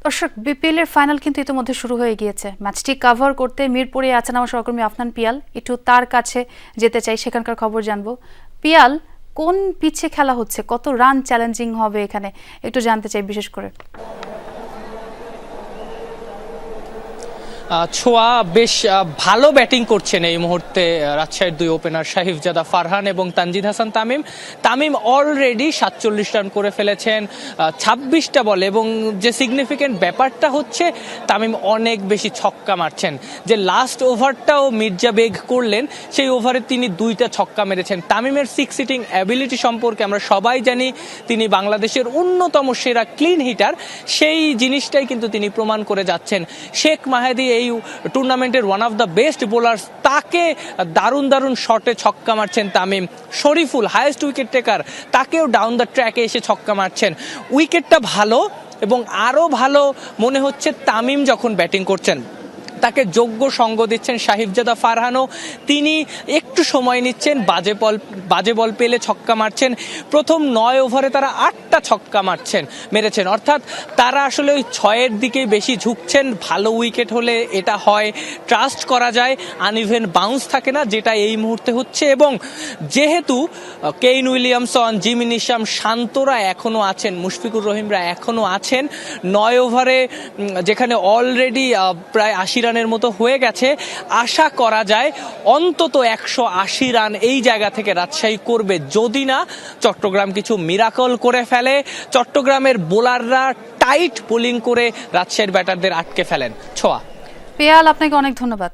দর্শক, বিপিএল এর ফাইনাল কিন্তু ইতিমধ্যে শুরু হয়ে গিয়েছে। ম্যাচটি কভার করতে মিরপুরে আছেন আমার সহকর্মী আফনান পিয়াল। একটু তার কাছে যেতে চাই, সেখানকার খবর জানবো। পিয়াল, কোন পিচে খেলা হচ্ছে, কত রান চ্যালেঞ্জিং হবে এখানে একটু জানতে চাই বিশেষ করে। ছোয়া বেশ ভালো ব্যাটিং করছেন এই মুহূর্তে রাজশাহীর দুই ওপেনার শাহিফজাদা ফারহান এবং তানজিদ হাসান তামিম। তামিম অলরেডি 47 রান করে ফেলেছেন 26টা বলে, এবং যে সিগনিফিকেন্ট ব্যাপারটা হচ্ছে তামিম অনেক বেশি ছক্কা মারছেন। যে লাস্ট ওভারটাও মির্জা বেগ করলেন, সেই ওভারে তিনি 2টা ছক্কা মেরেছেন। তামিমের সিক্স হিটিং অ্যাবিলিটি সম্পর্কে আমরা সবাই জানি, তিনি বাংলাদেশের অন্যতম সেরা ক্লিন হিটার। সেই জিনিসটাই কিন্তু তিনি প্রমাণ করে যাচ্ছেন। শেখ মাহেদী এই টুর্নামেন্টের one of the best bowler, তাকে দারুণ দারুণ শটে ছক্কা মারছেন Tamim. Shoriful highest wicket taker, তাকেও ডাউন দ্য ট্র্যাকে এসে ছক্কা মারছেন। উইকেটটা ভালো, এবং আরও ভালো মনে হচ্ছে তামিম যখন ব্যাটিং করছেন তাকে যোগ্য সঙ্গ দিচ্ছেন শাহিফজাদা ফারহানও। তিনি একটু সময় নিচ্ছেন, বাজে বল পেলে ছক্কা মারছেন। প্রথম 9 ওভারে তারা 8টা ছক্কা মেরেছেন, অর্থাৎ তারা আসলে ওই 6-এর দিকেই বেশি ঝুঁকছেন। ভালো উইকেট হলে এটা হয়, ট্রাস্ট করা যায়, আনইভেন বাউন্স থাকে না, যেটা এই মুহূর্তে হচ্ছে। এবং যেহেতু কেইন উইলিয়ামসন, জিমি নিশাম, শান্তরা এখনও আছেন, মুশফিকুর রহিমরা এখনও আছেন, 9 ওভারে যেখানে অলরেডি প্রায় 80 রানের মতো হয়ে গেছে, আশা করা যায় অন্তত 180 রান এই জায়গা থেকে রাজশাহী করবে, যদি না চট্টগ্রাম কিছু মিরাকল করে ফেলে। চট্টগ্রামের বোলাররা টাইট বোলিং করে রাজশাহীর ব্যাটারদের আটকে ফেলেন। ছোয়া। পিয়াল, আপনাকে অনেক ধন্যবাদ।